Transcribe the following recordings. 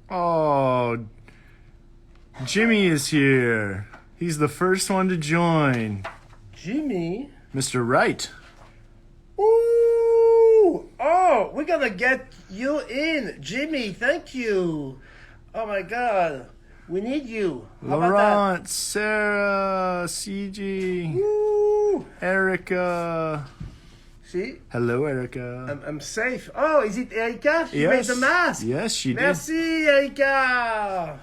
Oh, Jimmy is here. He's the first one to join. Jimmy? Mr. Wright. Ooh! Oh, we're gonna get you in. Jimmy, thank you. Oh my God. We need you. How about Laurent, Sarah, CG, that? Ooh! Erica. See? Hello, Erica. I'm safe. Oh, is it Erica? She made the mask. Yes, she did. Merci, Erica.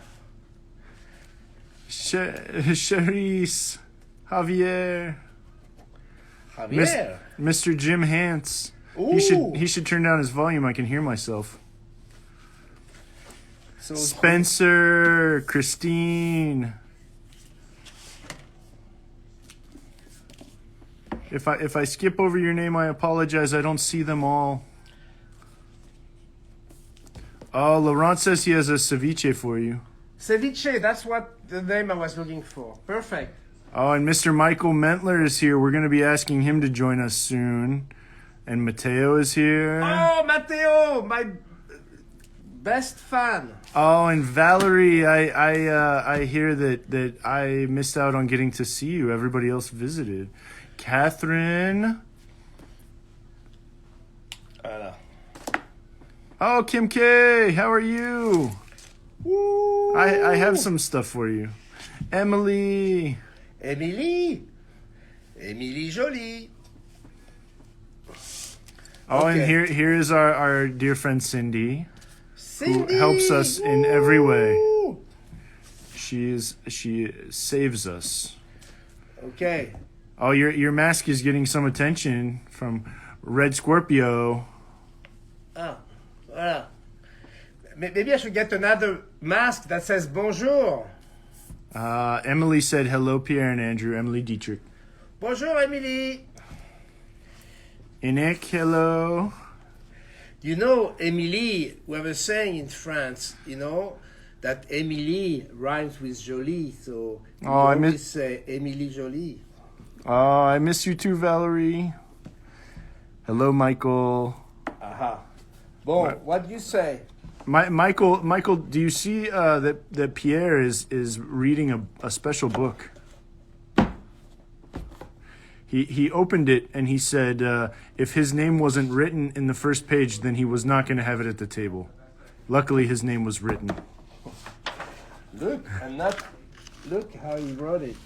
Charisse, Javier, Javier. Mr. Jim Hance. Ooh. He should turn down his volume. I can hear myself. So Spencer, Christine. If I skip over your name, I apologize. I don't see them all. Oh, Laurent says he has a ceviche for you. Ceviche, that's what the name I was looking for. Perfect. Oh, and Mr. Michael Mentler is here. We're going to be asking him to join us soon. And Mateo is here. Oh, Mateo, my best fan. Oh, and Valerie, I hear that I missed out on getting to see you. Everybody else visited. Catherine. Oh, Kim K, how are you? Woo. I have some stuff for you. Emily. Emily Jolie. Oh, Okay. and here is our dear friend Cindy. Cindy. Who helps us in every way. Woo. She saves us. Okay. Oh, your mask is getting some attention from Red Scorpio. Ah, voilà. Maybe I should get another mask that says bonjour. Emily said hello, Pierre and Andrew. Emily Dietrich. Bonjour, Emily. Inek, hello. You know, Emily, we have a saying in France, that Emily rhymes with Jolie, so you always say Emily Jolie. Oh, I miss you too, Valerie. Hello, Michael. Aha. Bon, what do you say? Michael, do you see that Pierre is reading a special book? He opened it and he said if his name wasn't written in the first page, then he was not going to have it at the table. Luckily, his name was written. Look how he wrote it.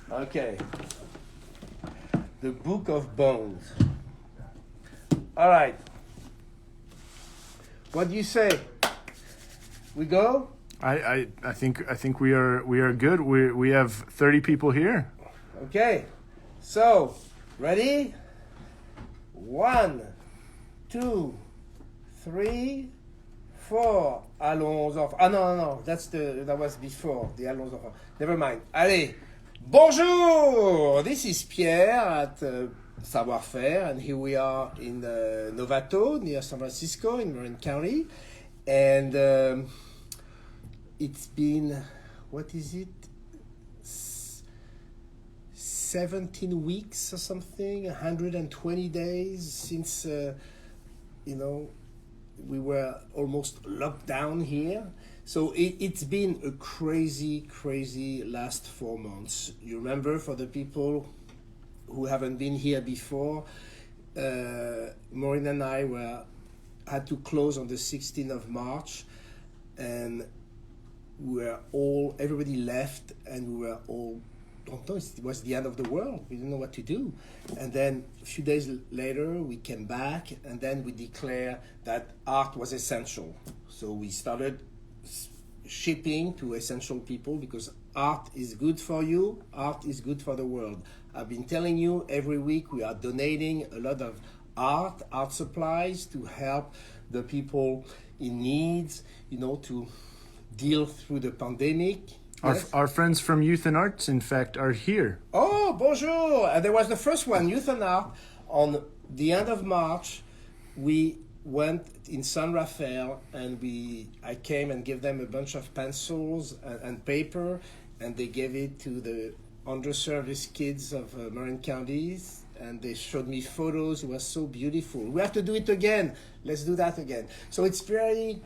Okay. The Book of Bones. All right. What do you say? We go? I think we are good. We have 30 people here. Okay. So, ready? 1, 2, 3, 4. Allons enfants. Ah no. That was before the allons enfants. Never mind. Allez. Bonjour. This is Pierre at Savoir-Faire, and here we are in Novato, near San Francisco, in Marin County, and it's been, what is it? 17 weeks or something, 120 days since, we were almost locked down here. So it's been a crazy last 4 months. You remember, for the people who haven't been here before, Maureen and I had to close on the 16th of March, and everybody left, and we were all, don't know, it was the end of the world. We didn't know what to do. And then a few days later, we came back, and then we declared that art was essential. So we started shipping to essential people, because art is good for you, art is good for the world. I've been telling you, every week we are donating a lot of art supplies to help the people in needs, to deal through the pandemic. Yes? Our friends from Youth and Arts, in fact, are here. Oh, bonjour! And there was the first one, Youth and Art, on the end of March. We went in Savoir-Faire, and I came and gave them a bunch of pencils and paper, and they gave it to the underserviced kids of Marin County, and they showed me photos. It was so beautiful. We have to do it again. Let's do that again. So it's very,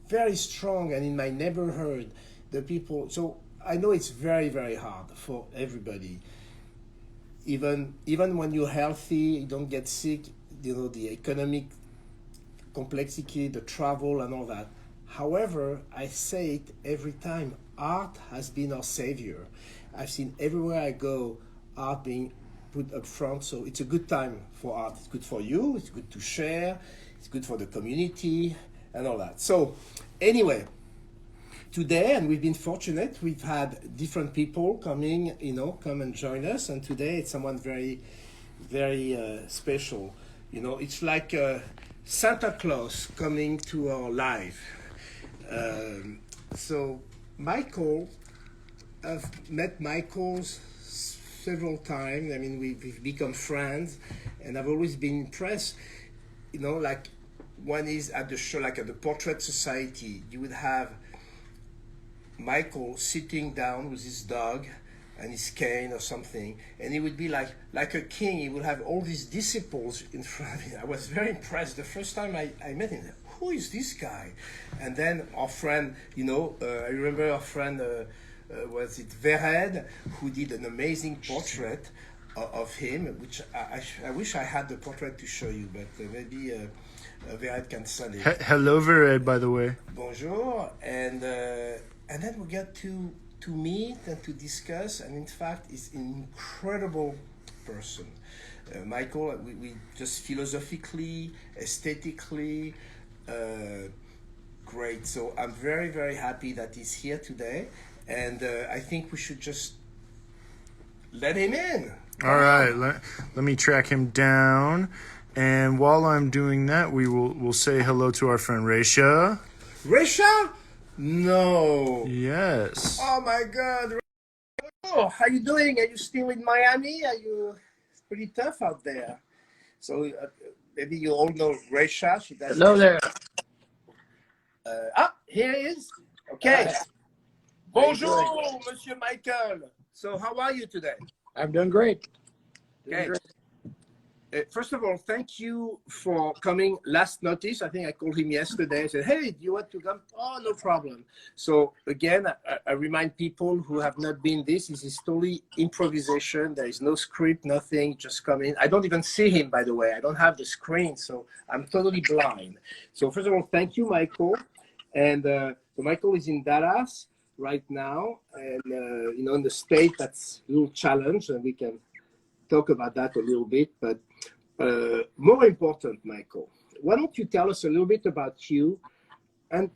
very strong. And in my neighborhood, the people. So I know it's very, very hard for everybody. Even when you're healthy, you don't get sick. You know, the economic complexity, the travel, and all that. However, I say it every time. Art has been our savior. I've seen everywhere I go art being put up front. So it's a good time for art. It's good for you. It's good to share. It's good for the community and all that. So anyway, today, and we've been fortunate, we've had different people coming, come and join us. And today it's someone very, very special. It's like Santa Claus coming to our life. So Michael, I've met Michael several times. I mean, we've become friends, and I've always been impressed. Like one is at the show, like at the Portrait Society, you would have Michael sitting down with his dog and his cane or something, and he would be like a king. He would have all these disciples in front of him. I was very impressed the first time I met him. Who is this guy? And then our friend, I remember our friend, was it Vered, who did an amazing portrait of him, which I wish I had the portrait to show you, but maybe Vered can send it. Hello, Vered, by the way. Bonjour. And then we get to meet and to discuss, and in fact, he's an incredible person. Michael, we just philosophically, aesthetically, great. So I'm very, very happy that he's here today, and I think we should just let him in. All right, let me track him down, and while I'm doing that, we'll say hello to our friend Resha. Resha? No. Yes. Oh my God. Oh, how you doing? Are you still in Miami? It's pretty tough out there. So maybe you all know Resha. She does. Hello there. Here he is. Okay. Hi. Bonjour, Monsieur Michael. So how are you today? I'm doing great. Okay. First of all, thank you for coming last notice. I think I called him yesterday. I said, hey, do you want to come? Oh, no problem. So again, I remind people who have not been this is totally improvisation. There is no script, nothing, just come in. I don't even see him, by the way. I don't have the screen, so I'm totally blind. So first of all, thank you, Michael. And so Michael is in Dallas right now. And, in the state, that's a little challenge, and we can talk about that a little bit. But more important, Michael, why don't you tell us a little bit about you? And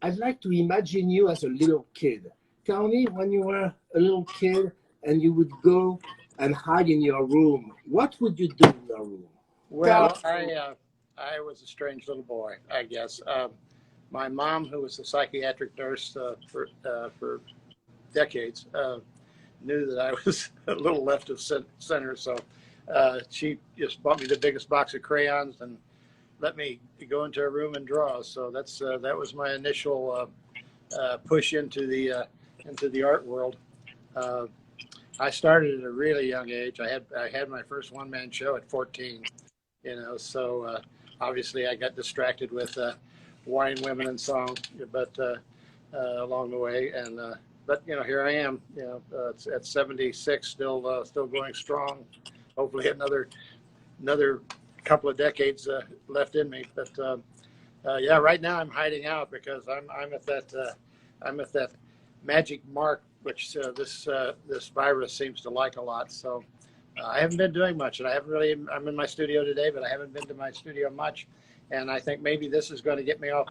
I'd like to imagine you as a little kid. Tell me when you were a little kid and you would go and hide in your room. What would you do in your room? Well, I was a strange little boy, I guess. My mom, who was a psychiatric nurse for decades, knew that I was a little left of center, so she just bought me the biggest box of crayons and let me go into her room and draw. So that was my initial push into the art world. I started at a really young age. I had my first one-man show at 14. So obviously I got distracted with wine, women, and song, but along the way, and but here I am. It's at 76, still going strong. Hopefully another couple of decades left in me. But yeah, right now I'm hiding out because I'm at that magic mark which this virus seems to like a lot. So I haven't been doing much, and I'm in my studio today, but I haven't been to my studio much. And I think maybe this is going to get me off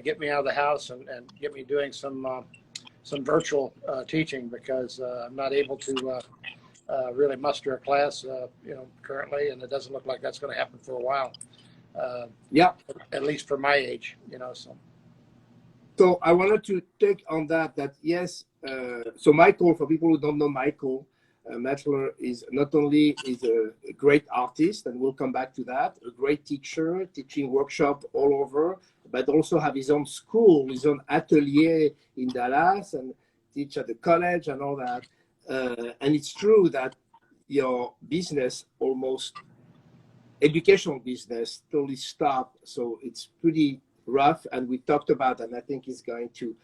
get me out of the house and get me doing some virtual teaching, because I'm not able to really muster a class, currently, and it doesn't look like that's going to happen for a while. Yeah, at least for my age, So I wanted to take on that yes. So Michael, for people who don't know Michael, Mentler is not only a great artist, and we'll come back to that, a great teacher, teaching workshop all over, but also have his own school, his own atelier in Dallas, and teach at the college and all that. And it's true that your business, almost educational business, totally stopped. So it's pretty rough. And we talked about, and I think it's going to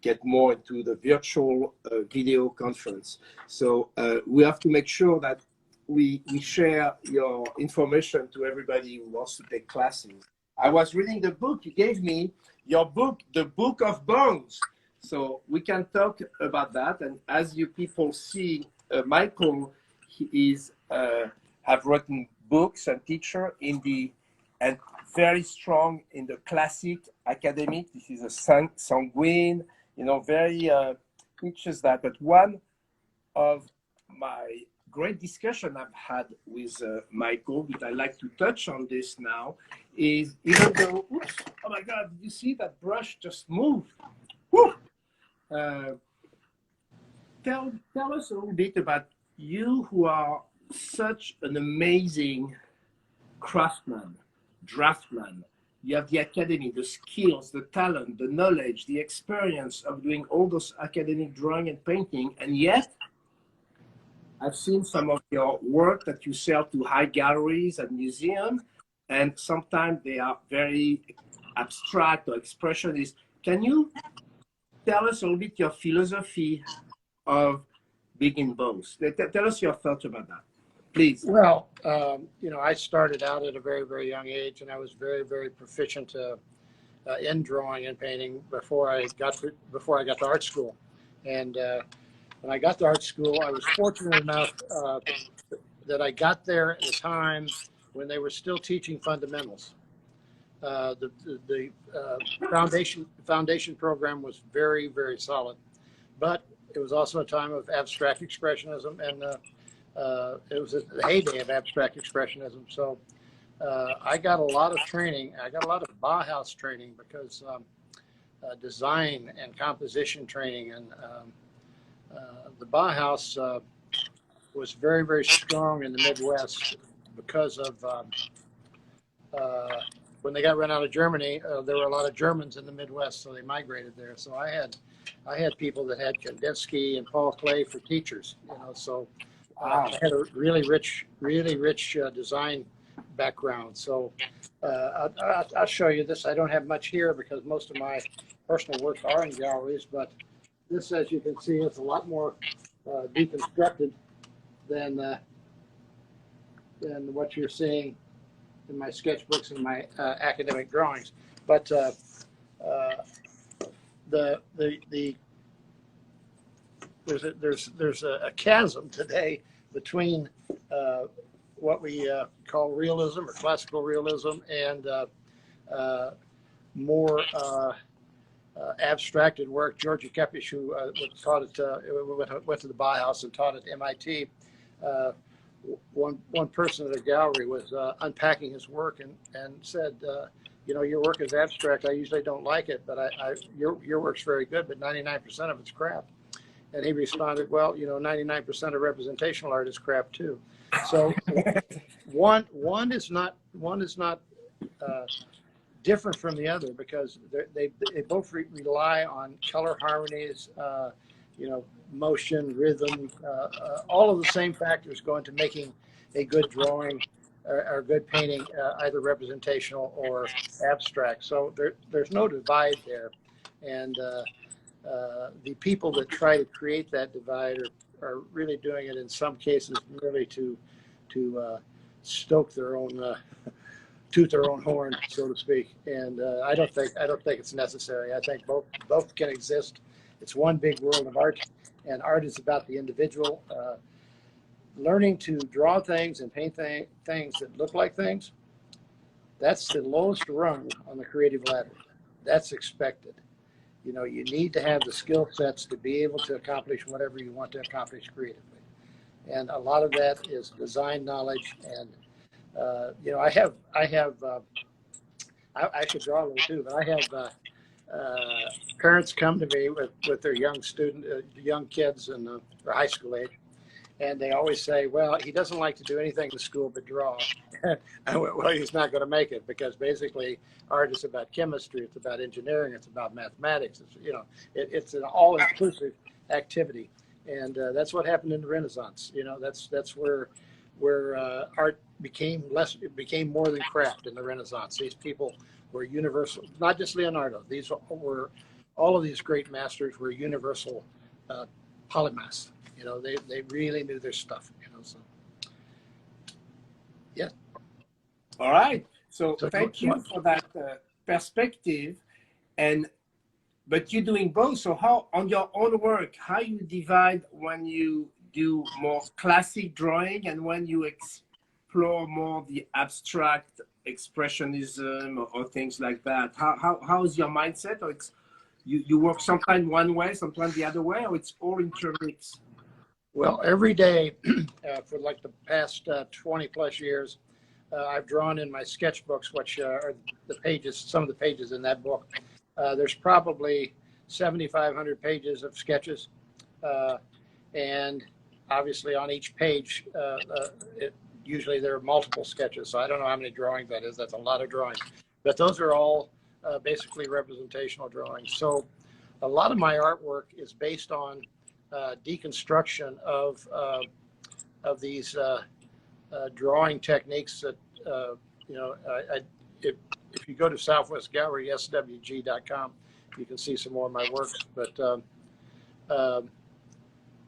get more into the virtual video conference. So we have to make sure that we share your information to everybody who wants to take classes. I was reading the book you gave me, your book, The Book of Bones. So we can talk about that. And as you people see, Michael, he is have written books and teacher in the, and very strong in the classic academic. This is a sanguine, you know, very teaches that. But one of my great discussion I've had with Michael, which I like to touch on this now, is even though, oops, oh my God, did you see that brush just moved? Woo! Tell us a little bit about you, who are such an amazing craftsman, draftsman. You have the academy, the skills, the talent, the knowledge, the experience of doing all those academic drawing and painting, and yet I've seen some of your work that you sell to high galleries and museums, and sometimes they are very abstract or expressionist. Can you tell us a little bit your philosophy of Big in Bones? Tell us your thoughts about that, please. Well, you know, I started out at a very, very young age, and I was very, very proficient in drawing and painting before I got to art school. And when I got to art school, I was fortunate enough that I got there at a time when they were still teaching fundamentals. The foundation program was very, very solid, but it was also a time of abstract expressionism, and it was the heyday of abstract expressionism. So I got a lot of training. I got a lot of Bauhaus training, because design and composition training, and the Bauhaus was very, very strong in the Midwest because of when they got run out of Germany, there were a lot of Germans in the Midwest, so they migrated there. So I had people that had Kandinsky and Paul Klee for teachers, you know. So I had a really rich design background. So I'll show you this. I don't have much here because most of my personal works are in galleries, but this, as you can see, is a lot more deconstructed than what you're seeing in my sketchbooks and my academic drawings. But there's a chasm today between what we call realism or classical realism and more abstracted work. Georgia Kepish, who taught at went to the Bauhaus and taught at MIT. One person at the gallery was unpacking his work and said, you know, your work is abstract. I usually don't like it, but your work's very good, but 99% of it's crap. And he responded, well, you know, 99% of representational art is crap too. So one is not different from the other, because they both rely on color harmonies, you know, motion, rhythm, all of the same factors go into making a good drawing or good painting, either representational or abstract. So there's no divide there. And the people that try to create that divide are really doing it in some cases merely to stoke their own, toot their own horn, so to speak. And I don't think it's necessary. I think both can exist. It's one big world of art, and art is about the individual learning to draw things and paint things that look like things. That's the lowest rung on the creative ladder. That's expected. You know, you need to have the skill sets to be able to accomplish whatever you want to accomplish creatively. And a lot of that is design knowledge. And, you know, I should draw a little too, but I have parents come to me with their young kids and they're high school age. And they always say, well, he doesn't like to do anything in school but draw. I went, well, he's not going to make it, because basically art is about chemistry, it's about engineering, it's about mathematics. It's, you know, it's an all-inclusive activity. And that's what happened in the Renaissance. You know, that's where art became more than craft in the Renaissance. These people were universal, not just Leonardo. These were all of these great masters were universal polymaths. You know, they really knew their stuff. You know, so yeah. All right. So So thank you for that perspective. And but you're doing both. So how on your own work, how you divide when you do more classic drawing and when you explore more the abstract expressionism or things like that? How's your mindset? Or it's you work sometimes one way, sometimes the other way, or it's all intermixed? Well, every day for like the past 20 plus years, I've drawn in my sketchbooks, which are the pages, some of the pages in that book. There's probably 7,500 pages of sketches. And obviously on each page, usually there are multiple sketches. So I don't know how many drawings that is. That's a lot of drawings. But those are all basically representational drawings. So a lot of my artwork is based on deconstruction of these drawing techniques that, you know, if you go to Southwest Gallery, swg.com, you can see some more of my works. But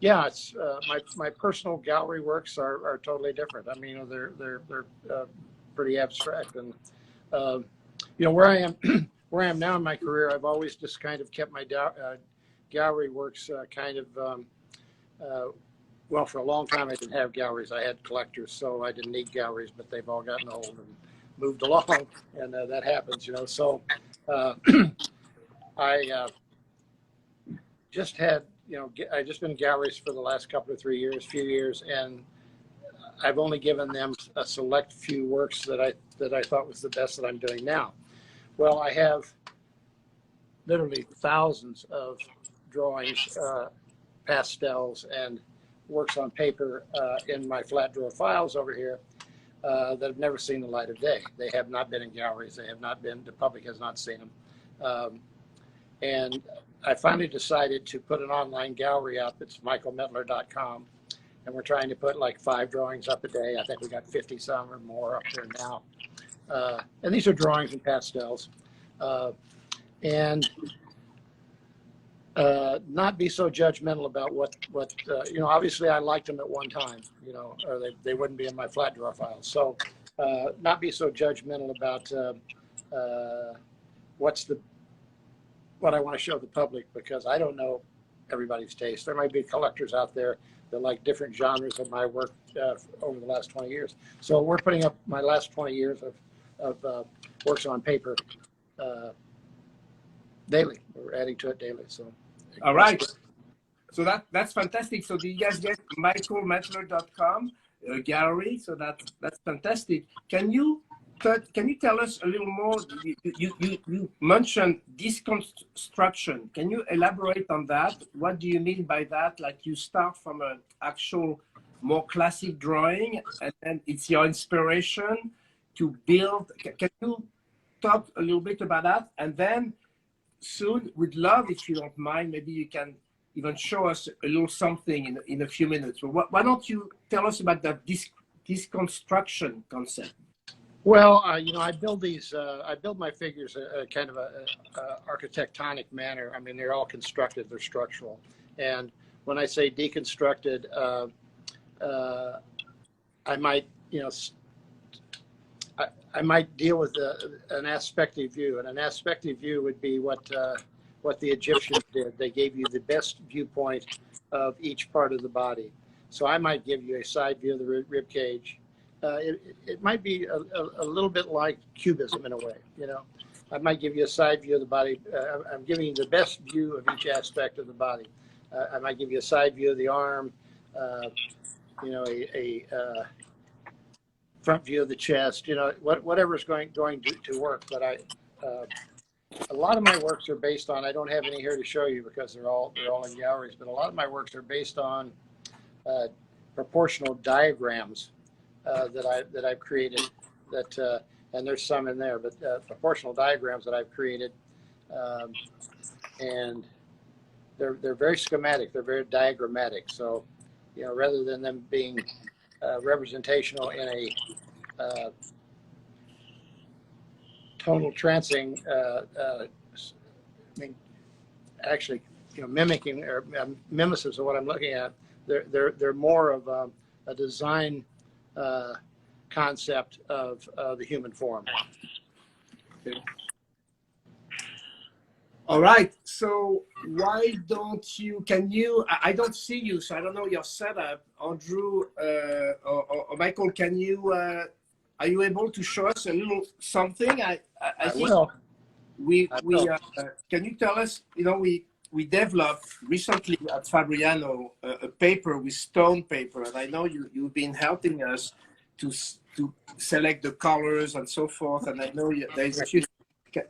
yeah, it's my personal gallery works are totally different. I mean, you know, they're pretty abstract, and you know, where I am now in my career, I've always just kind of kept my gallery works kind of well, for a long time I didn't have galleries. I had collectors, so I didn't need galleries, but they've all gotten old and moved along, and that happens, you know. So I just had, you know, I just been in galleries for the last few years, and I've only given them a select few works that I thought was the best that I'm doing now. Well, I have literally thousands of drawings, pastels, and works on paper in my flat drawer files over here that have never seen the light of day. They have not been in galleries. They have not been, the public has not seen them. And I finally decided to put an online gallery up. It's michaelmentler.com. And we're trying to put like 5 drawings up a day. I think we got 50 some or more up there now. And these are drawings and pastels. And not be so judgmental about what you know, obviously I liked them at one time, you know, or they wouldn't be in my flat drawer files. So not be so judgmental about what I want to show the public, because I don't know everybody's taste. There might be collectors out there that like different genres of my work over the last 20 years. So we're putting up my last 20 years of works on paper daily. We're adding to it daily. So. All right. So that's fantastic. So do you guys get michaelmentler.com gallery? So that's fantastic. Can you tell us a little more? You mentioned deconstruction. Can you elaborate on that? What do you mean by that? Like you start from an actual more classic drawing, and then it's your inspiration to build. Can you talk a little bit about that? And then soon, we'd love, if you don't mind, maybe you can even show us a little something in a few minutes. So why don't you tell us about that deconstruction concept? Well, you know, I build my figures kind of a architectonic manner. I mean, they're all constructed, they're structural. And when I say deconstructed, I might, you know, I might deal with an aspective view, and an aspective view would be what the Egyptians did. They gave you the best viewpoint of each part of the body. So I might give you a side view of the rib cage. It might be a little bit like cubism in a way, you know. I might give you a side view of the body. I'm giving you the best view of each aspect of the body. I might give you a side view of the arm, you know, a front view of the chest, you know, whatever's going to work. But a lot of my works are based on, I don't have any here to show you because they're all in galleries, but a lot of my works are based on proportional diagrams that I've created, that and there's some in there, but proportional diagrams that I've created, and they're very schematic. They're very diagrammatic. So, you know, rather than them being representational in a tonal trancing, I mean, actually, you know, mimicking or mimesis of what I'm looking at. They're more of a design concept of the human form. Okay. All right. So why don't you? Can you? I don't see you, so I don't know your setup. Andrew or Michael, can you? Are you able to show us a little something? I think will. we I will. can you tell us? You know, we developed recently at Fabriano a paper with stone paper, and I know you've been helping us to select the colors and so forth. And I know there's a few.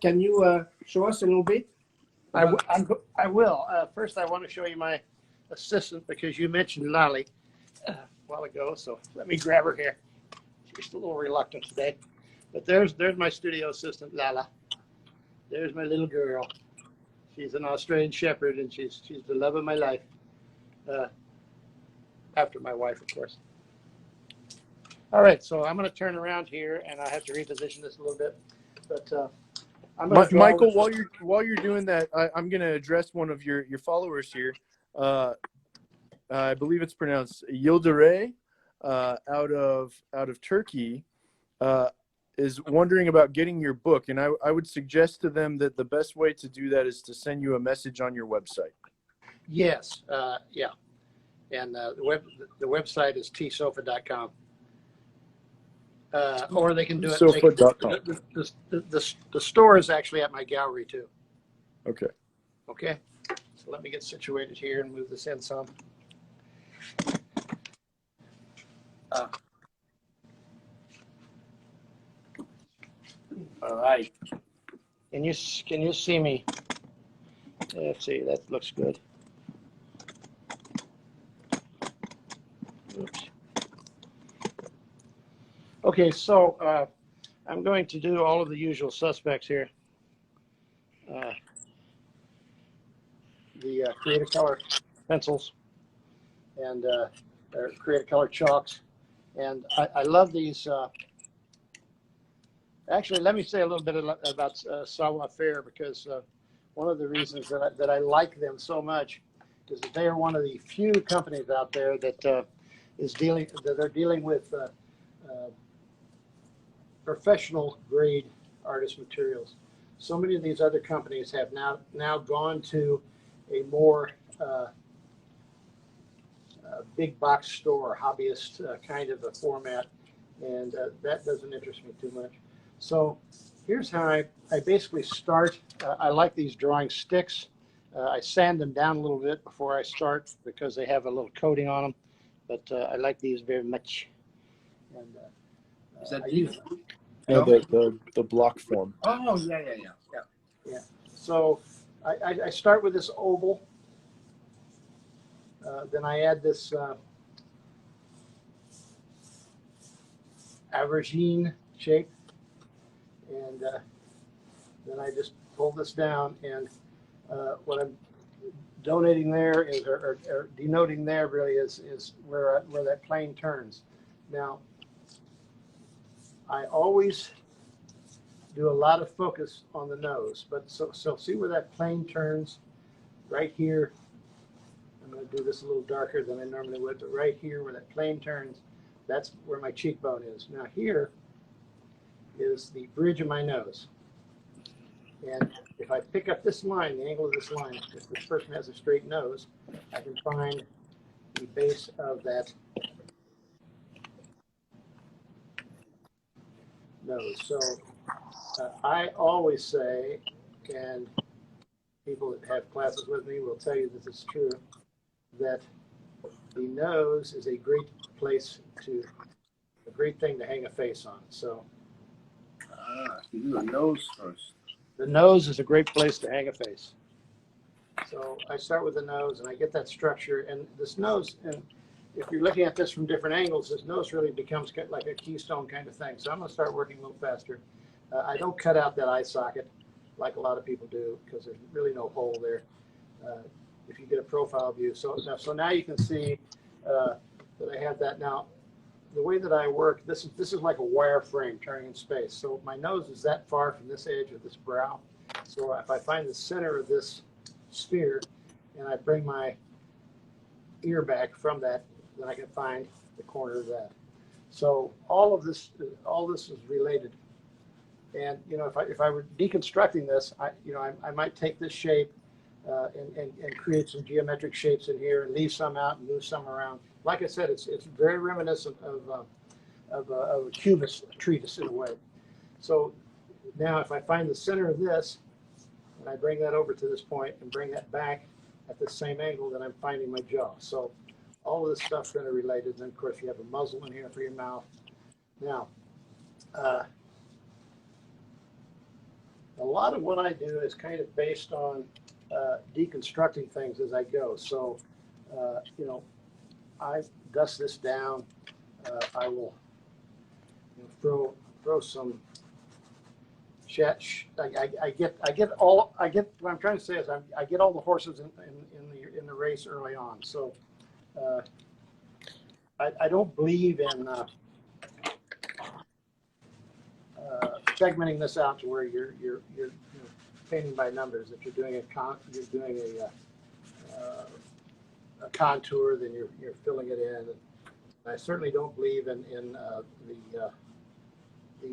Can you show us a little bit? I will. First, I want to show you my assistant because you mentioned Lolly a while ago. So let me grab her here. She's a little reluctant today, but there's my studio assistant, Lala. There's my little girl. She's an Australian Shepherd, and she's the love of my life. After my wife, of course. All right, so I'm going to turn around here, and I have to reposition this a little bit, but. Michael, while you're doing that, I'm going to address one of your followers here. I believe it's pronounced Yildiray, out of Turkey, is wondering about getting your book, and I would suggest to them that the best way to do that is to send you a message on your website. Yes, yeah, and the website is tsofa.com. Or they can do it. Sofa.com. The store is actually at my gallery too. Okay. Okay. So let me get situated here and move this in some. All right. Can you see me? Let's see. That looks good. Oops. Okay, so I'm going to do all of the usual suspects here. The Creative Color pencils and Creative Color chalks. And I love these. Actually, let me say a little bit about Savoir-Faire, because one of the reasons that I like them so much is that they are one of the few companies out there that they're dealing with professional grade artist materials. So many of these other companies have now gone to a more big box store, hobbyist kind of a format, and that doesn't interest me too much. So here's how I basically start. I like these drawing sticks. I sand them down a little bit before I start because they have a little coating on them, but I like these very much. And Is that No, the block form. Oh, yeah. So I start with this oval. Then I add this aubergine shape, and then I just pull this down, and what I'm donating there is, or denoting there really is where that plane turns. Now, I always do a lot of focus on the nose, but so see where that plane turns right here. I'm going to do this a little darker than I normally would, but right here where that plane turns, that's where my cheekbone is. Now here is the bridge of my nose. And if I pick up this line, the angle of this line, if this person has a straight nose, I can find the base of that nose. So I always say, and people that have classes with me will tell you this is true, that the nose is a great thing to hang a face on. So You do the nose first. the nose is a great place to hang a face. So I start with the nose, and I get that structure. And this nose, and if you're looking at this from different angles, this nose really becomes like a keystone kind of thing. So I'm going to start working a little faster. I don't cut out that eye socket like a lot of people do because there's really no hole there. if you get a profile view. So now you can see that I have that. Now, the way that I work, this is like a wireframe turning in space. So my nose is that far from this edge of this brow. So if I find the center of this sphere and I bring my ear back from that, then I can find the corner of that. So all this is related. And if I were deconstructing this, I might take this shape and create some geometric shapes in here and leave some out and move some around. Like I said, it's very reminiscent of a cubist treatise in a way. So now if I find the center of this and I bring that over to this point and bring that back at the same angle, then I'm finding my jaw. So all of this stuff's kind of related. And then of course you have a muzzle in here for your mouth. Now, a lot of what I do is kind of based on deconstructing things as I go. So, I dust this down. I will throw some chat. I get what I'm trying to say is I get all the horses in the race early on. So I don't believe in segmenting this out to where you're painting by numbers. If you're doing a contour, then you're filling it in. And I certainly don't believe in the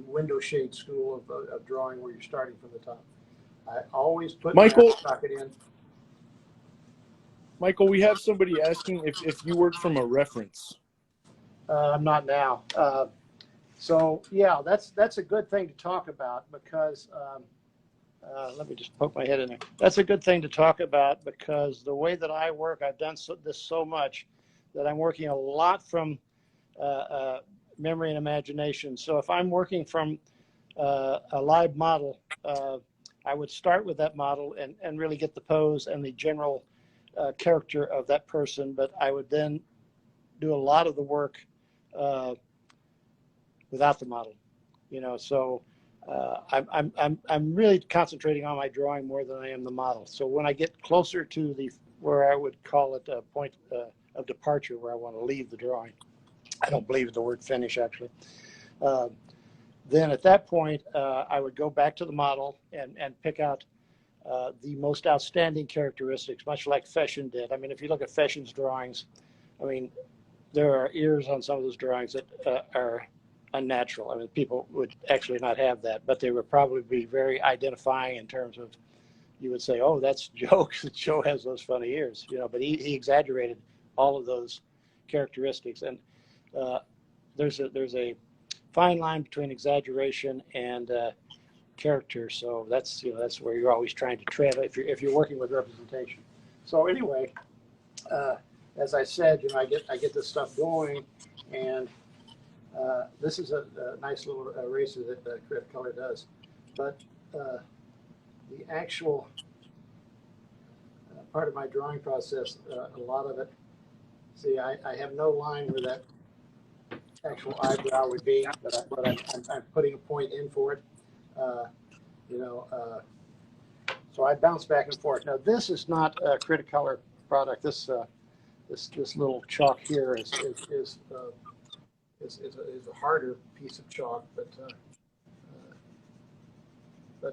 window shade school of drawing where you're starting from the top. I always put my eye socket in. Michael, we have somebody asking if you work from a reference. I'm not now. So yeah, that's a good thing to talk about because let me just poke my head in there. That's a good thing to talk about because the way that I work, I've done this so much that I'm working a lot from memory and imagination. So if I'm working from a live model, I would start with that model and really get the pose and the general character of that person, but I would then do a lot of the work without the model, So I'm really concentrating on my drawing more than I am the model. So when I get closer to where I would call it a point of departure, where I want to leave the drawing, I don't believe the word finish actually. Then at that point, I would go back to the model and pick out the most outstanding characteristics, much like Feshen did. I mean, if you look at Feshen's drawings, I mean, there are ears on some of those drawings that are unnatural. I mean, people would actually not have that, but they would probably be very identifying in terms of, you would say, oh, that's Joe, because Joe has those funny ears, but he exaggerated all of those characteristics. And there's a fine line between exaggeration and character. So that's where you're always trying to tread if you're working with representation. So anyway, as I said, I get this stuff going, and this is a nice little eraser that Creative Color does. But the actual part of my drawing process, a lot of it, see, I have no line where that actual eyebrow would be, but I'm putting a point in for it. So I bounce back and forth. Now this is not a Creative Color product. This little chalk here is a harder piece of chalk, but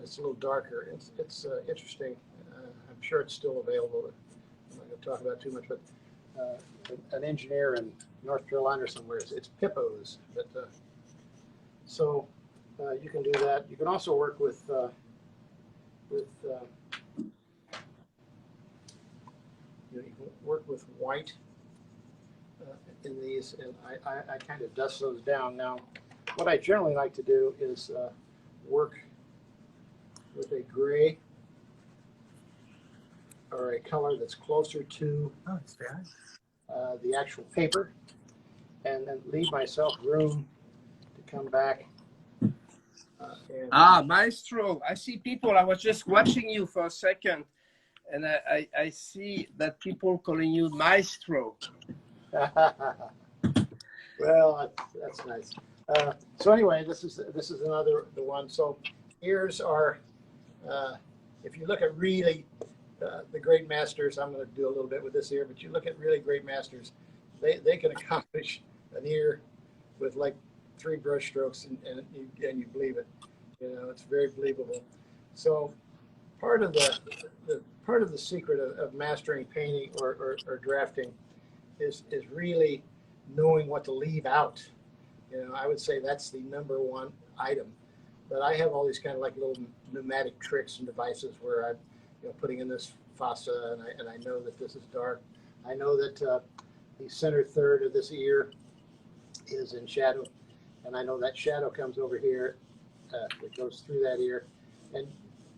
it's a little darker. It's interesting. I'm sure it's still available. I'm not going to talk about it too much, but an engineer in North Carolina or somewhere, it's Pippos. But so you can do that. You can also work with you can work with white in these, and I kind of dust those down. Now, what I generally like to do is work with a gray or a color that's closer to the actual paper, and then leave myself room to come back. Maestro, I see people. I was just watching you for a second, and I see that people calling you Maestro. Well, that's nice. So anyway, this is the one. So ears are, if you look at really the great masters, I'm going to do a little bit with this ear, but you look at really great masters, they can accomplish an ear with like 3 brush strokes, and you believe it. You know, it's very believable. So part of the secret of mastering painting or drafting is really knowing what to leave out. You know, I would say that's the #1 item. But I have all these kind of like little pneumatic tricks and devices where I'm, putting in this fossa, and I know that this is dark. I know that the center third of this ear is in shadow, and I know that shadow comes over here. It goes through that ear, and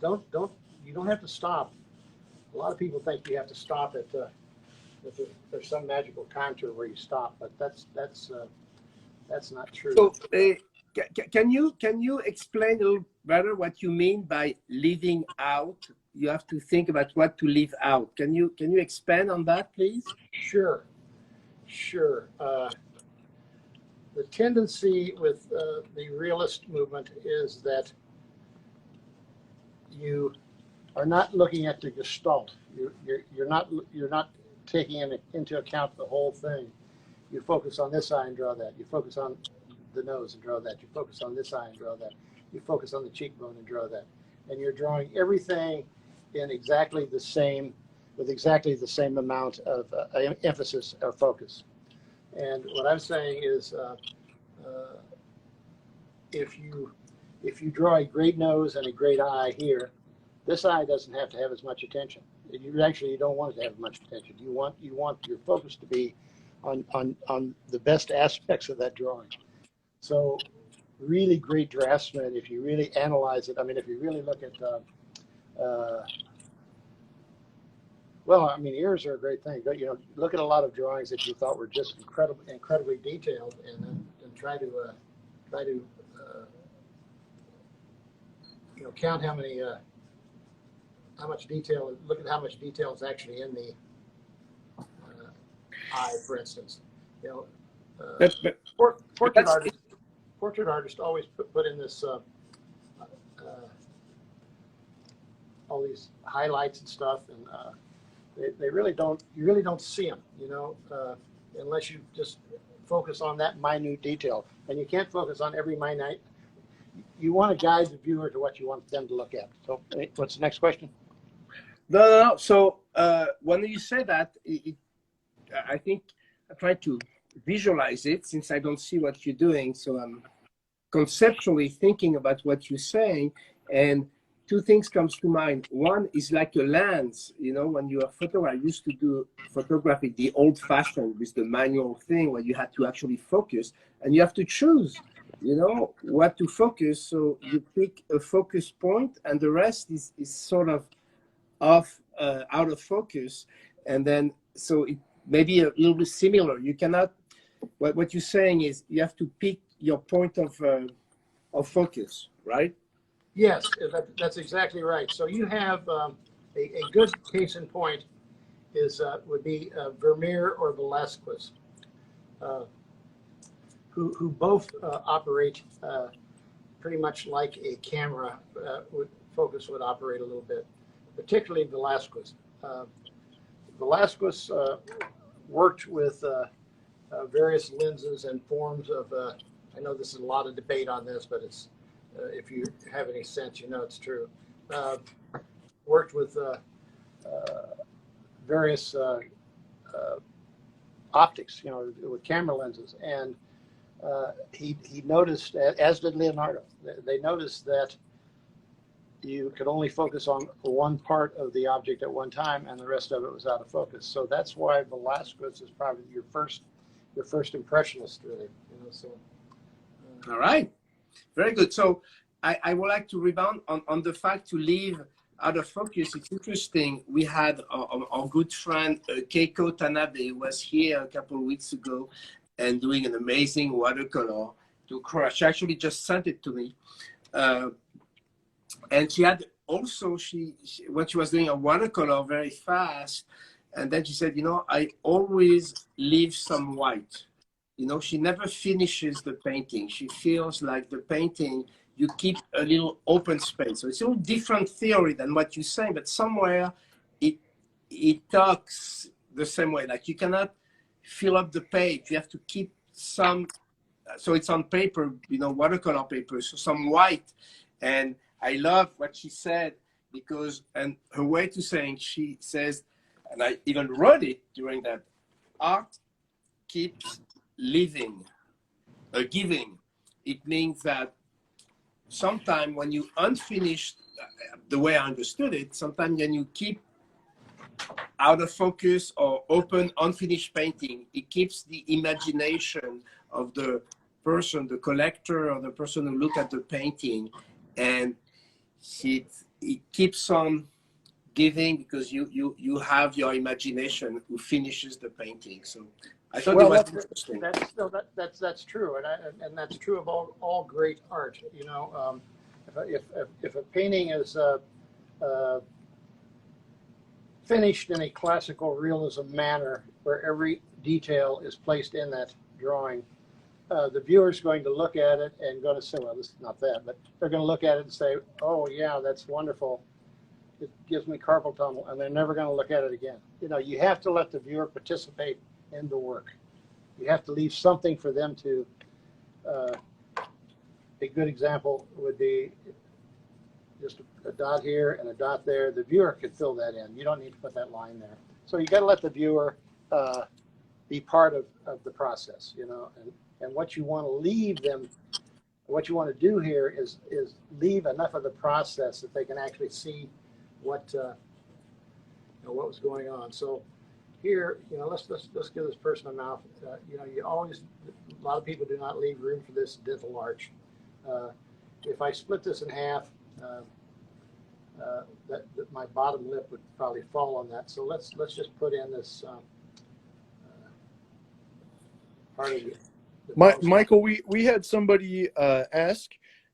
you don't have to stop. A lot of people think you have to stop at there's some magical contour where you stop, but that's not true. So, can you explain a little better what you mean by leaving out? You have to think about what to leave out. Can you expand on that, please? Sure. The tendency with the realist movement is that you are not looking at the gestalt. You're not taking into account the whole thing. You focus on this eye and draw that. You focus on the nose and draw that. You focus on this eye and draw that. You focus on the cheekbone and draw that. And you're drawing everything in exactly the same, with exactly the same amount of emphasis or focus. And what I'm saying is, if you draw a great nose and a great eye here, this eye doesn't have to have as much attention. You don't want it to have much attention. You want your focus to be on the best aspects of that drawing. So really great draftsmen, if you really analyze it, I mean, if you really look at, ears are a great thing, but, look at a lot of drawings that you thought were just incredibly detailed, and try to count how much detail, look at how much detail is actually in the eye, for instance. Portrait artists always put in this all these highlights and stuff, and you really don't see them, unless you just focus on that minute detail. And you can't focus on every minute. You want to guide the viewer to what you want them to look at. So, what's the next question? No. So when you say that, I think I try to visualize it since I don't see what you're doing. So I'm conceptually thinking about what you're saying, and 2 things comes to mind. One is like a lens. When you are photographer, I used to do photography the old-fashioned with the manual thing where you had to actually focus, and you have to choose, what to focus. So you pick a focus point, and the rest is sort of out of focus. And then so it may be a little bit similar. You cannot. What you're saying is you have to pick your point of focus, right? Yes, that's exactly right. So you have a good case in point would be Vermeer or Velázquez, who both operate pretty much like a camera focus would operate a little bit, particularly Velázquez. Velázquez worked with various lenses and forms of. I know this is a lot of debate on this, but it's. If you have any sense, it's true. Worked with various optics, with camera lenses, and he noticed, as did Leonardo, they noticed that you could only focus on one part of the object at one time, and the rest of it was out of focus. So that's why Velázquez is probably your first impressionist, really. All right. Very good. So I would like to rebound on the fact to leave out of focus. It's interesting. We had our good friend Keiko Tanabe was here a couple of weeks ago and doing an amazing watercolor to crush. She actually just sent it to me. And she had also, when she was doing a watercolor very fast, and then she said, I always leave some white. She never finishes the painting. She feels like the painting, you keep a little open space. So it's a little different theory than what you're saying, but somewhere it it talks the same way. Like you cannot fill up the page. You have to keep some, so it's on paper, you know, watercolor paper, so some white. And I love what she said because, and her way to saying, she says, and I even wrote it during that, art keeps living, giving. It means that sometimes when you unfinished, the way I understood it, sometimes when you keep out of focus or open unfinished painting, it keeps the imagination of the person, the collector, or the person who look at the painting, and it keeps on giving because you have your imagination who finishes the painting. So I thought it was interesting. That's true, and that's true of all great art. You know, if a painting is finished in a classical realism manner, where every detail is placed in that drawing, the viewer's going to look at it and going to say, well, this is not that, but they're going to look at it and say, oh yeah, that's wonderful. It gives me carpal tunnel, and they're never going to look at it again. You know, you have to let the viewer participate in the work. You have to leave something for them to, a good example would be just a dot here and a dot there. The viewer could fill that in. You don't need to put that line there. So you got to let the viewer be part of the process, you know, and what you want to leave them, what you want to do here is leave enough of the process that they can actually see what you know, what was going on. So here, you know, let's give this person a mouth. You know, you always, a lot of people do not leave room for this dental arch. If I split this in half, that my bottom lip would probably fall on that. So let's just put in this part of it. Michael, we had somebody ask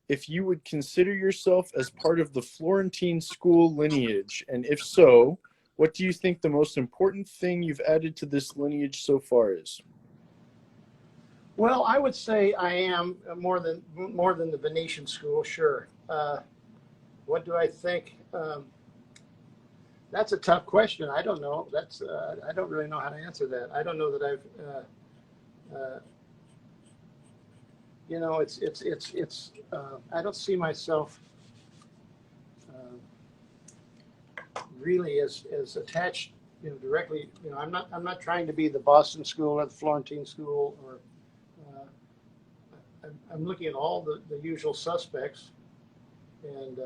if you would consider yourself as part of the Florentine school lineage, and if so, what do you think the most important thing you've added to this lineage so far is? Well, I would say I am more than the Venetian school, sure. What do I think? That's a tough question. I don't know. That's I don't really know how to answer that. I don't know that I've you know, it's I don't see myself really as attached, you know, directly. You know, I'm not trying to be the Boston school or the Florentine school, or I'm looking at all the usual suspects and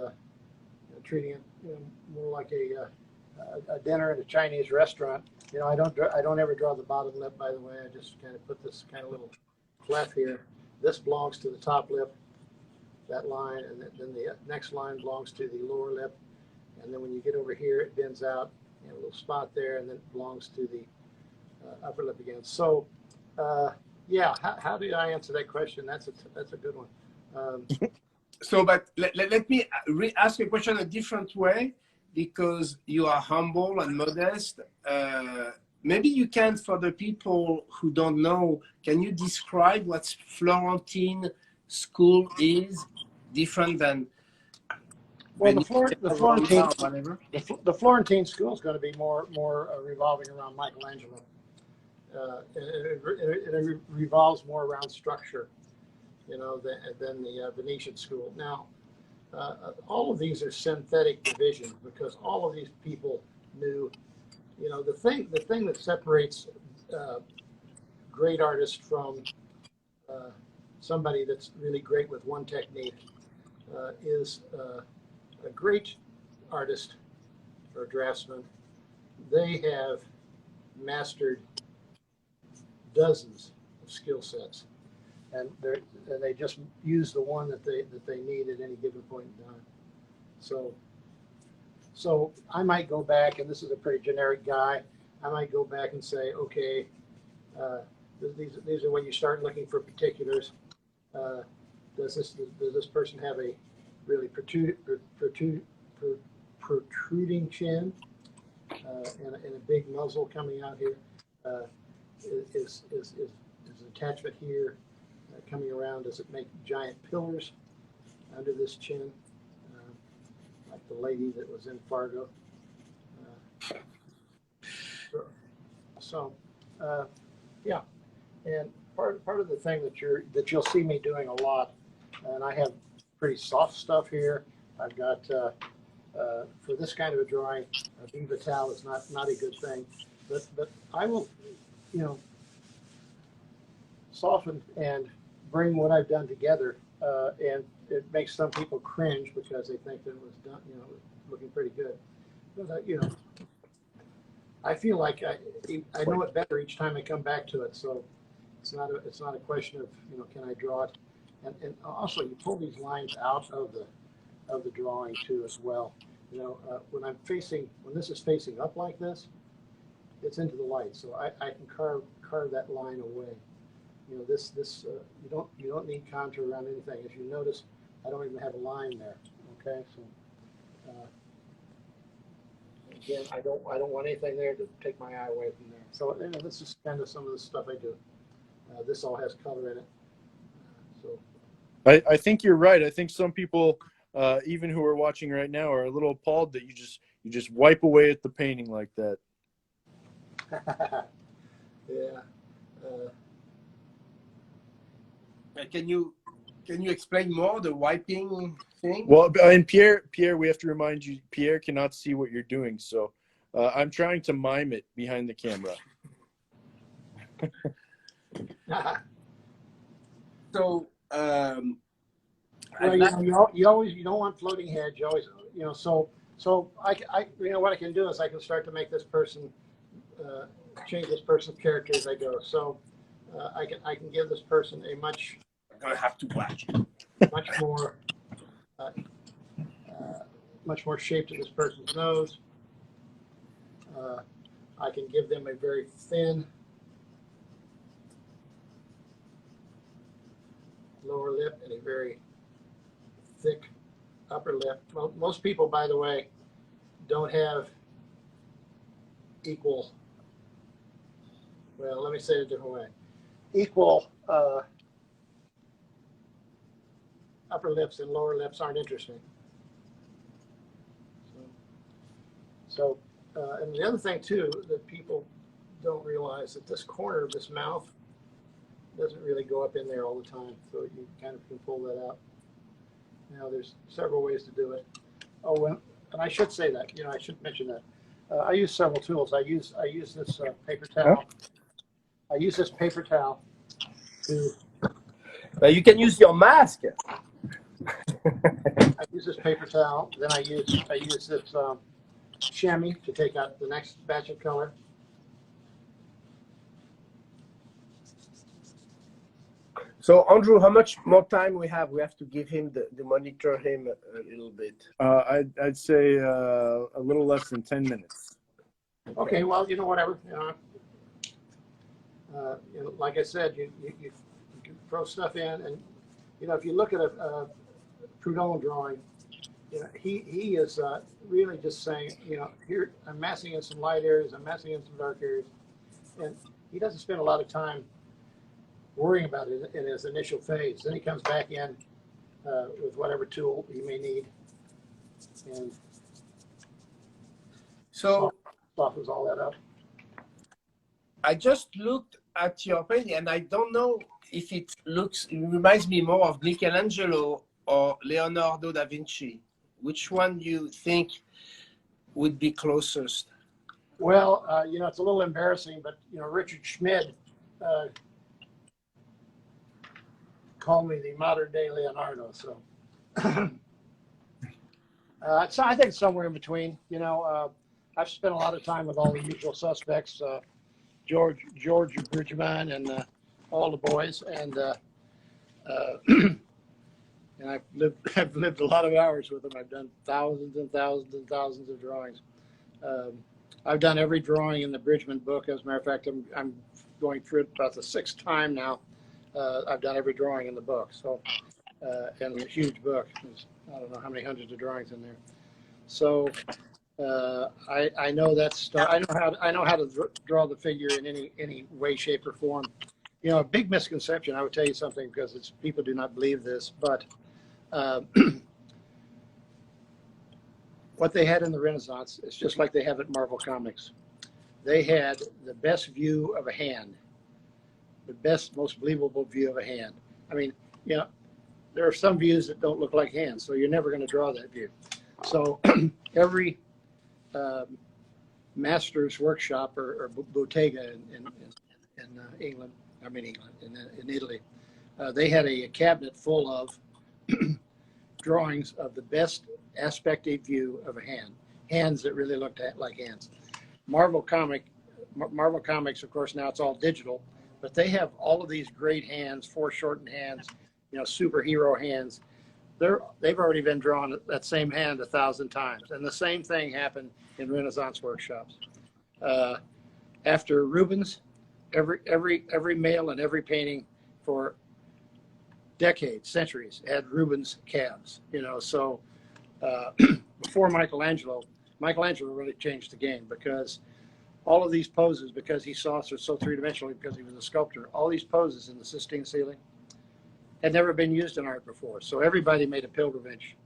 treating it, you know, more like a dinner at a Chinese restaurant. You know, I don't ever draw the bottom lip, by the way. I just kind of put this kind of little clef here. This belongs to the top lip, that line, and then the next line belongs to the lower lip. And then when you get over here, it bends out, you know, a little spot there, and then it belongs to the upper lip again. So, yeah, how do I answer that question? That's a good one. So, but let me ask a question a different way, because you are humble and modest. Maybe you can, for the people who don't know, can you describe what Florentine school is, different than? Well, the Florentine school is going to be more revolving around Michelangelo. It revolves more around structure, you know, than the Venetian school. Now, all of these are synthetic divisions because all of these people knew, you know, the thing that separates great artists from somebody that's really great with one technique is a great artist or draftsman. They have mastered dozens of skill sets, and they just use the one that they need at any given point in time. So I might go back, and this is a pretty generic guy. I might go back and say, okay, these are when you start looking for particulars. Does this person have a really protruding chin and a big muzzle coming out here? Is an attachment here coming around? Does it make giant pillars under this chin, like the lady that was in Fargo? So, yeah, and part of the thing that you'll see me doing a lot, and I have pretty soft stuff here. I've got for this kind of a drawing, a V Vital is not a good thing, but I will, you know, soften and bring what I've done together, and it makes some people cringe because they think that it was done, you know, looking pretty good. But you know, I feel like I know it better each time I come back to it. So it's not a question of, you know, can I draw it, and also you pull these lines out of the drawing too as well. You know, when this is facing up like this, it's into the light, so I can carve that line away. You know, you don't need contour around anything. If you notice, I don't even have a line there. Okay, so again, I don't want anything there to take my eye away from there. So you know, this is kind of some of the stuff I do. This all has color in it. So I think you're right. I think some people, even who are watching right now, are a little appalled that you just wipe away at the painting like that. yeah. Can you explain more the wiping thing? Well, and Pierre, we have to remind you, Pierre cannot see what you're doing, so I'm trying to mime it behind the camera. So, well, you don't want floating heads. You always, you know, so I you know what I can do is I can start to make this person change this person's character as I go. So I can give this person a much gonna have to watch. much more shape to this person's nose. I can give them a very thin lower lip and a very thick upper lip. Well, most people, by the way, don't have equal, well, let me say it a different way. Equal upper lips and lower lips aren't interesting. So and the other thing too that people don't realize that this corner of this mouth doesn't really go up in there all the time, so you kind of can pull that out. Now there's several ways to do it. Oh, and I should say that, you know, I should mention that. I use several tools. I use this paper towel. I use this paper towel to. You can use your mask. I use this paper towel. Then I use this chamois to take out the next batch of color. So Andrew, how much more time we have? We have to give him the monitor him a little bit. I'd say a little less than 10 minutes. Okay, well, you know, whatever. You know, like I said, you can throw stuff in, and you know, if you look at a Proudhon drawing, you know, he is really just saying, you know, here I'm massing in some light areas, I'm massing in some dark areas, and he doesn't spend a lot of time worrying about it in his initial phase. Then he comes back in with whatever tool he may need, and so softens all that up. I just looked at your painting, and I don't know if it reminds me more of Michelangelo or Leonardo da Vinci. Which one do you think would be closest? Well, you know, it's a little embarrassing, but you know, Richard Schmid called me the modern day Leonardo. So, so I think it's somewhere in between. You know, I've spent a lot of time with all the usual suspects, George Bridgman and all the boys, and and I've lived a lot of hours with them. I've done thousands and thousands and thousands of drawings. I've done every drawing in the Bridgman book. As a matter of fact, I'm going through it about the 6th time now. I've done every drawing in the book. So, and it's a huge book. There's, I don't know how many hundreds of drawings in there. So, I know that stuff. I know how to draw the figure in any way, shape, or form. You know, a big misconception. I would tell you something because people do not believe this, but what they had in the Renaissance is just like they have at Marvel Comics. they had the best view of a hand, the best, most believable view of a hand. I mean, you know, there are some views that don't look like hands, so you're never going to draw that view. So every master's workshop or bottega in England, in Italy, they had a cabinet full of drawings of the best aspective view of a hand, hands that really looked like hands. Marvel Comics, of course, now it's all digital, but they have all of these great hands, foreshortened hands, you know, superhero hands. They've already been drawn that same hand 1,000 times, and the same thing happened in Renaissance workshops. After Rubens, every male in every painting for decades, centuries, had Rubens calves. You know, so before Michelangelo really changed the game, because all of these poses, because he saw so three-dimensionally, because he was a sculptor, all these poses in the Sistine ceiling had never been used in art before. So everybody made a pilgrimage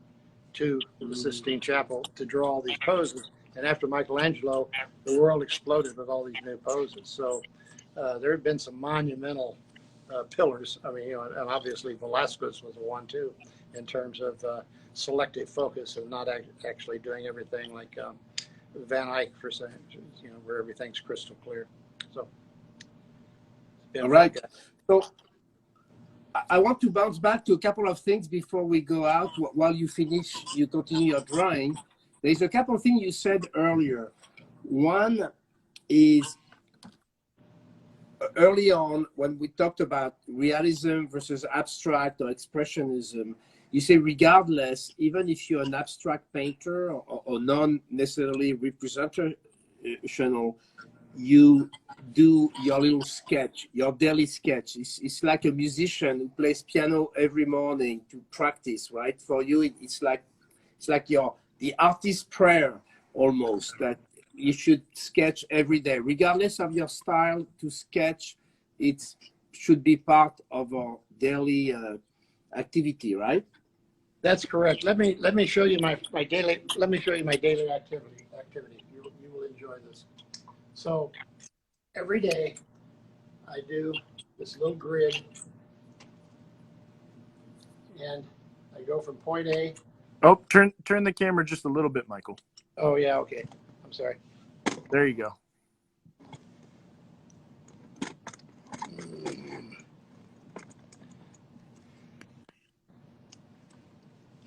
to the Sistine Chapel to draw all these poses. And after Michelangelo, the world exploded with all these new poses. So there have been some monumental pillars. I mean, you know, and obviously Velasquez was one too, in terms of selective focus and not actually doing everything like Van Eyck, for saying, you know, where everything's crystal clear. So, all right. So I want to bounce back to a couple of things before we go out. While you continue your drawing. There's a couple of things you said earlier. One is early on when we talked about realism versus abstract or expressionism, you say regardless, even if you're an abstract painter or non-necessarily representational, you do your little sketch, your daily sketch. It's like a musician who plays piano every morning to practice, right? For you, it's like the artist's prayer almost, that you should sketch every day, regardless of your style. To sketch, it should be part of our daily activity, right? That's correct. Let me show you my daily. Let me show you my daily activity. You will enjoy this. So every day I do this little grid, and I go from point A. Oh, turn the camera just a little bit, Michael. Oh yeah, okay. I'm sorry. There you go.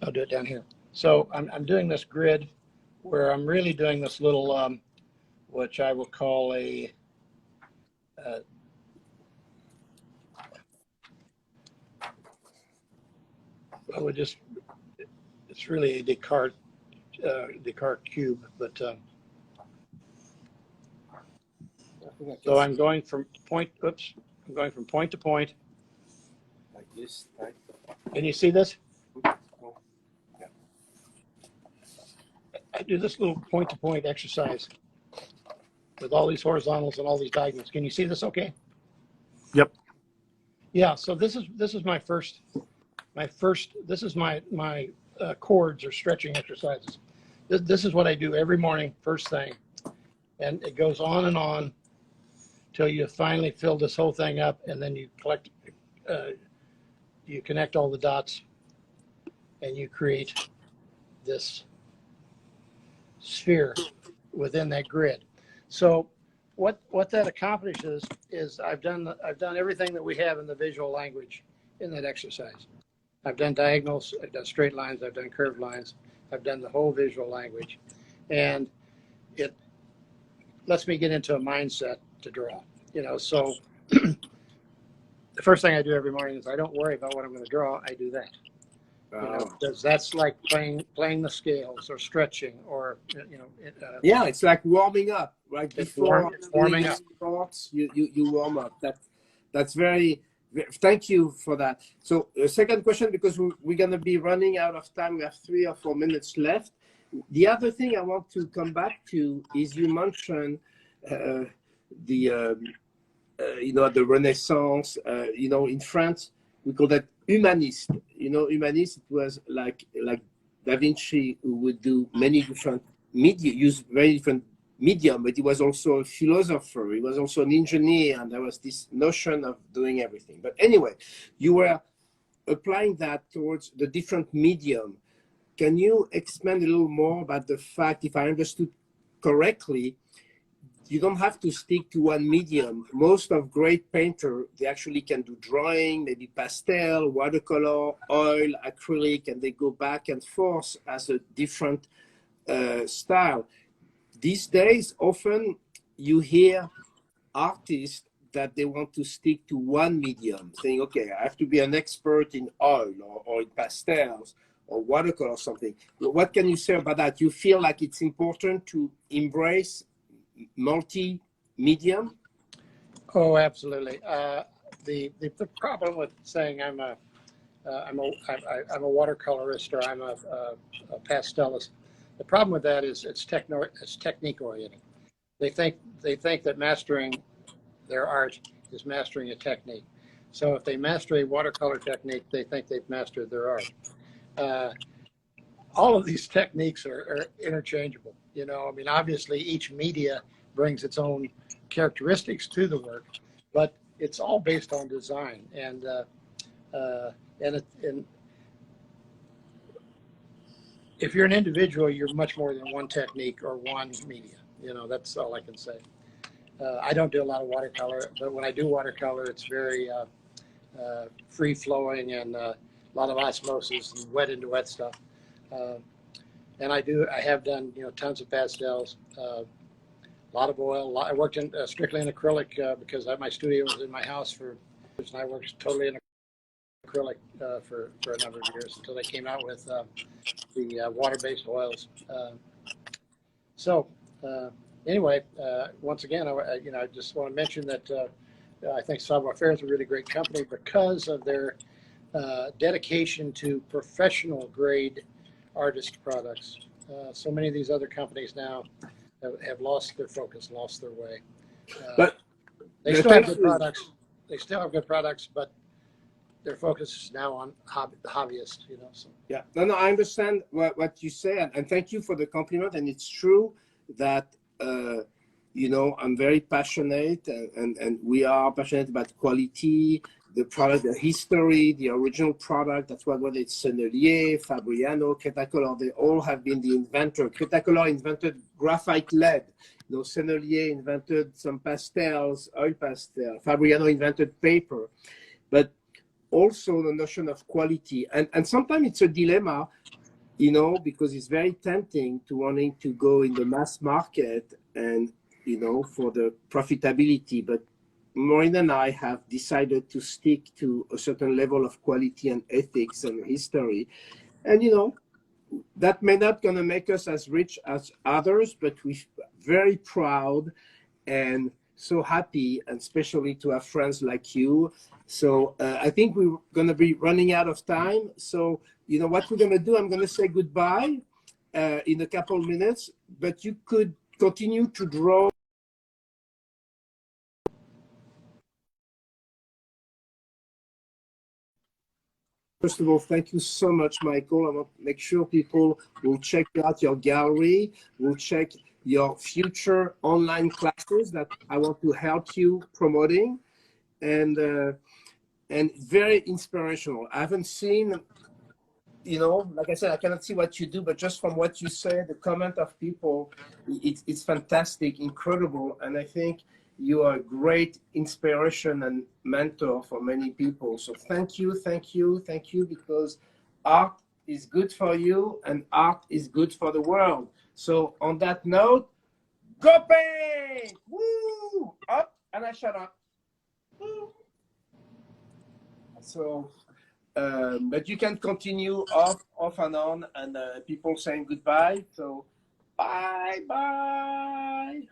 I'll do it down here. So I'm doing this grid where I'm really doing this little, which I will call a it's really a Descartes cube, but so I'm going from point to point. Like this, right? Can you see this? I do this little point-to-point exercise with all these horizontals and all these diagonals. Can you see this okay? Yep. Yeah, so this is my chords or stretching exercises. This is what I do every morning, first thing. And it goes on till you finally fill this whole thing up, and then you connect all the dots, and you create this sphere within that grid. So what that accomplishes is I've done everything that we have in the visual language in that exercise. I've done diagonals, I've done straight lines, I've done curved lines, I've done the whole visual language, and it lets me get into a mindset to draw. You know, so the first thing I do every morning is I don't worry about what I'm going to draw. I do that. You know, because that's like playing the scales or stretching or yeah, it's like warming up right before warming up. Thoughts, you warm up. That's very. Thank you for that. So second question, because we're going to be running out of time. We have 3 or 4 minutes left. The other thing I want to come back to is you mentioned the Renaissance. In France we call that humanist. Humanist, it was like Da Vinci, who would do many different media, use very different medium, but he was also a philosopher. He was also an engineer, and there was this notion of doing everything. But anyway, you were applying that towards the different medium. Can you expand a little more about the fact, if I understood correctly, you don't have to stick to one medium. Most of great painters, they actually can do drawing, maybe pastel, watercolor, oil, acrylic, and they go back and forth as a different style. These days, often you hear artists that they want to stick to one medium, saying, okay, I have to be an expert in oil or in pastels or watercolor or something. What can you say about that? You feel like it's important to embrace multi-medium? Oh, absolutely. The problem with saying I'm a watercolorist or I'm a pastelist, the problem with that is it's technique oriented. They think that mastering their art is mastering a technique. So if they master a watercolor technique, they think they've mastered their art. All of these techniques are interchangeable. You know, I mean, obviously each media brings its own characteristics to the work, but it's all based on design. And if you're an individual, you're much more than one technique or one media. You know, that's all I can say. I don't do a lot of watercolor, but when I do watercolor, it's very free flowing and a lot of osmosis and wet into wet stuff. And I have done, you know, tons of pastels, a lot of oil. I worked in strictly in acrylic because my studio was in my house for years, and I worked totally in acrylic for a number of years until they came out with the water-based oils. Anyway, once again, I just want to mention that I think Savoir-Faire is a really great company because of their dedication to professional grade artist products. So many of these other companies now have lost their focus, lost their way. But they still have good products. They still have good products, but their focus is now on hobbyists. You know. So. Yeah, no, I understand what you say, and thank you for the compliment. And it's true that you know, I'm very passionate, and we are passionate about quality, the product, the history, the original product. That's why whether it's Sennelier, Fabriano, Cretacolor, they all have been the inventor. Cretacolor invented graphite lead. You know, Sennelier invented some pastels, oil pastel. Fabriano invented paper. But also the notion of quality. And sometimes it's a dilemma, you know, because it's very tempting to wanting to go in the mass market and, you know, for the profitability. But Maureen and I have decided to stick to a certain level of quality and ethics and history. And, you know, that may not going to make us as rich as others, but we're very proud and so happy, and especially to have friends like you. So I think we're going to be running out of time. So, you know, what we're going to do, I'm going to say goodbye in a couple of minutes, but you could continue to draw. First of all, thank you so much, Michael. I want to make sure people will check out your gallery, will check your future online classes that I want to help you promoting, and very inspirational. I haven't seen, you know, like I said, I cannot see what you do, but just from what you say, the comment of people, it's fantastic, incredible, and I think you are a great inspiration and mentor for many people. So thank you, thank you, thank you, because art is good for you and art is good for the world. So on that note, go paint! Woo! Up, and I shut up. Woo! So, but you can continue off and on, and people saying goodbye. So, bye, bye.